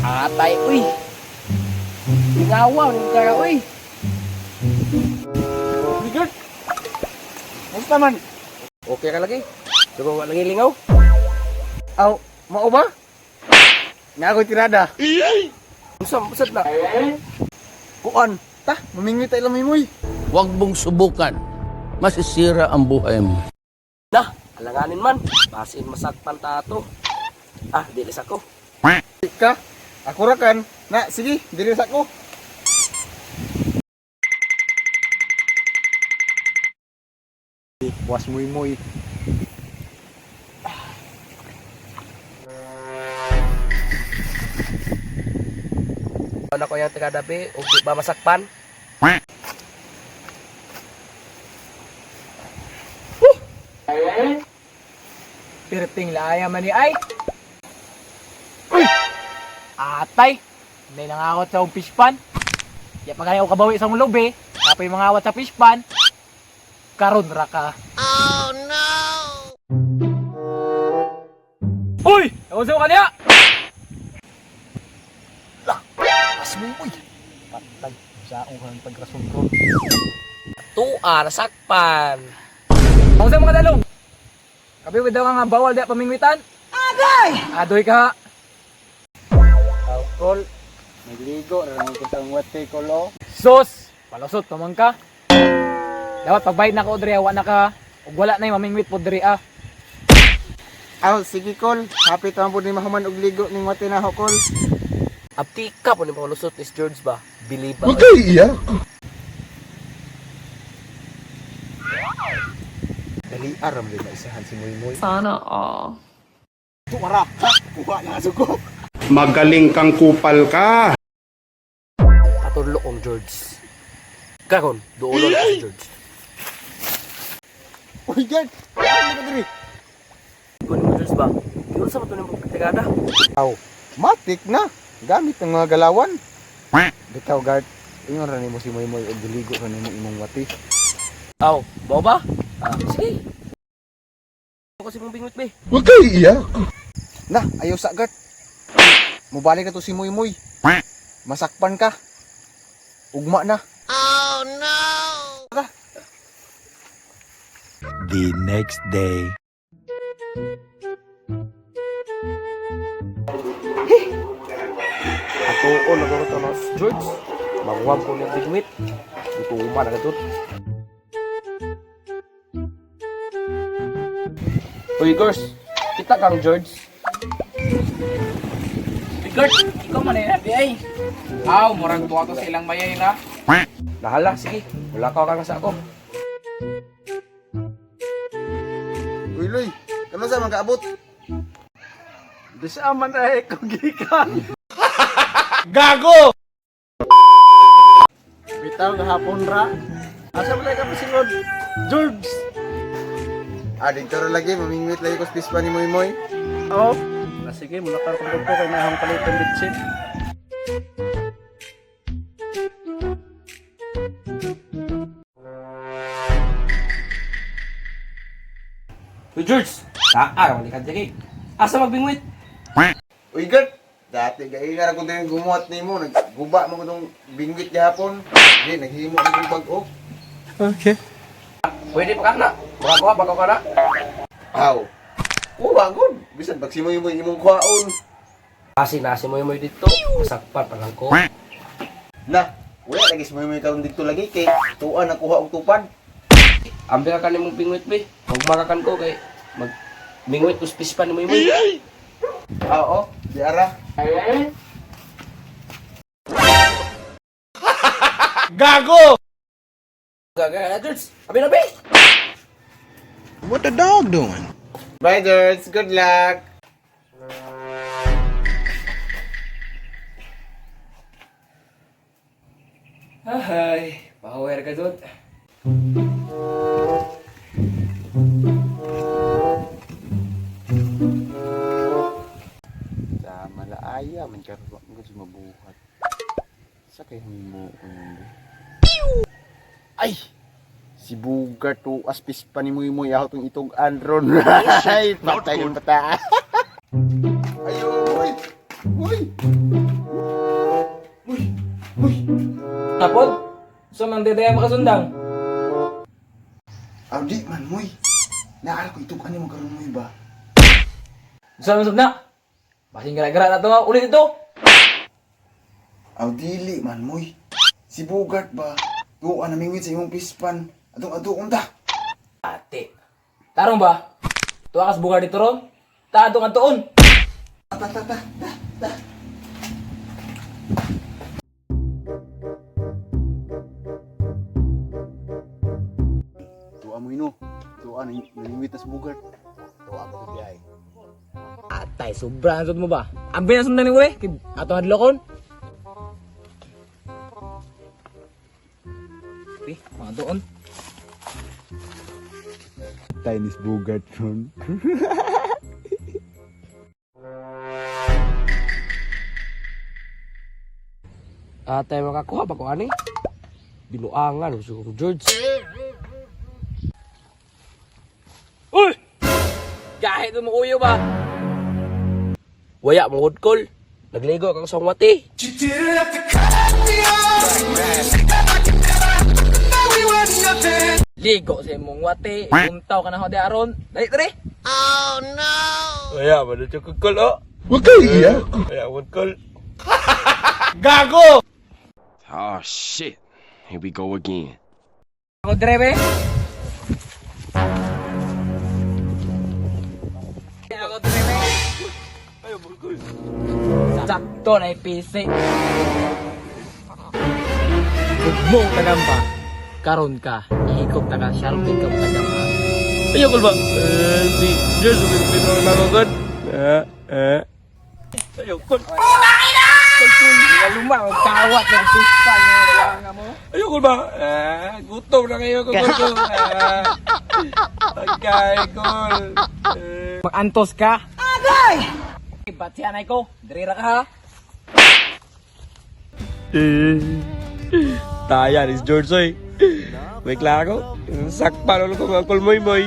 Atay, uy. Lingawa, ning kaya, uy. Bigard. Musta man? Okay ka lagi? Dugo wala lagi lingaw? Aw, mao ba? Nga ako'y tirada. Usad na. Kuan, ta, mamingwit tayo lang mimoy. Huwag mong subukan. Masisira ang buhay mo. Nah, alanganin man. Basin masakpan tato. Ah, dilis ako. Ka, ako ra kan. Na, sige, dili sa ko. Was muy. Ano ko yung tigadabi, o di ba masakpan? Pirting laaya man ni ay. Uy! Atay! May nangawat sa fish pan. Ya pa kaya kabawi sa ulob eh. Tapos yung mangawat sa fish pan. Karon ra ka. Oh no! Uy! Ewan sa'yo kanya! As mo, uy. Patay, saong ka ng pagrason ko. Tua, nasakpan. Ewan sa'yo mga dalong. Kabi daw nga bawal di pamingwitan. Agay! Adoy ka. Alcohol, nagligo, nalang ko sa wate ko lo. Sus! Palusot naman ka. Dapat pagbayad na ko diri awa na ka. Ug wala na yung mamingwit po diri ah. Aw, sige kol. Happy tama po ni mahuman og ligo ning wate na ho kol. Aptika po ni Paulusot is George ba? Believe ba? Dali aram din maisahan si Moy. Sana all. Tumara, ha? Kuha na sugo. Magaling kang kupal ka. Katulog kong George. Kakon, doolo lang si George. Uy, Gerd. Ano ka diri? Kung mo George ba? Yun sa mato ng pagkagada. Aw, matik na. Gamit ng mga galawan. Bitaw, Gerd. Ingon ra nimo si Moy og diligo ra nimo imong wati. Aw, bawa ba? Ah, sige. Ako kasi mong bingot be. Huwag kayo iyak. Na, ayaw sa Gerd. Mubalik na to si Moy. Masakpan ka. Ugma na. The next day. Ako o nagkaroon to ng George. Magwag ko ng bingwit. Ito umar na ito. Uy, girls. Kita kang George. Bigard, ikaw man eh nabi ay. Aw, murag tuwa to sa ilang mayay na. Nahala, sige. Wala ka kang sa ako. Uy, Loy. Kano sa mga kaabot? Di sa man ay kung gikan. Gago! Bitaw gahapon ra. Asa man ka pasinod? George. Dito ra lagi mamingwit lagi ko space pa ni Moy. Oh. Sige, mula ka kung ko kay may hang palitan bitsin. Uy, George. Araw ni kadjagi. Asa magbingwit? Uy, Gert. Dati gay nga ko din gumuhat nimo, nagguba mo ko tong bingwit gihapon. Di naghimo ang bag-o. Pwede pa ka na. Baka ka na. Aw. Wagod. Bisan pag simoy mo imong kwaon. Kasi nasi mo yung dito. Masakpan pa lang ko. Na, wala lagi simoy mo karon dito lagi kay tuan ang kuha og tupad. Ambil ka nimong bingwit be. Magmarakan ko kay bingwit uspis pa ni mo. Oo, di ara. Gago! Gaga, George. Abi na be. What the dog doing? Bye, Gerds. Good luck. Ay, power ka doon. Sa malaaya man karon ko mabuhat. Sa kay himo ko Ay! Si Bugar to aspis pa ni Muy ako itong itong Andron. Ay, patay yung bata. Ayo, uy! Uy! Tapod? So, mang dedaya makasundang? Aw, di man, moy. Naala ko ito, ano mo karoon mo ba? Gusto mo na? Basing gara-gara na to ha. Ulit ito. Aw, dili man, moy. Si Bugart ba? Tuwa na mingwit sa imong pispan. Atong ta. Ate. Tarong ba? Tuwa kas bugar dito ron? Taadong ang tuon. Tuwa mo ino. Tuwa na mingwit na si Bugart. Atay, sobra ang mo ba? Ang binasundan ni ure, ato hadlokon. Mga doon. Chinese Bugart ron. Atay makakuha pa ko ani. Binuangan si George. Uy! Kahit mo kuyo ba? Waya mo kol. Nagligo kang songwati. Ligo sa imong wati. Puntaw ka na ho di aron. Dali, tari. Waya man na kol oh. Huwag kayo iyak. Waya mo kol. Gago! Oh shit. Here we go again. Ako drebe. Ako drebe. Sakto na ipisi. Gugmong ka ba? Karon ka, ihikop na ka, shalpig ka ka dyan ha. Ayo kol ba? Si George pinito na ko god. Ayo kol. Luma, magkawat ng pispan nga mo. Ayo kol ba? Gutom na kayo kol. Okay kol. Mag-antos ka? Agay! Ba't si anay ko? Dirira ka ha? Taya ni George oy. May klaro. Sakpan ulo ko mga kulmoy moy.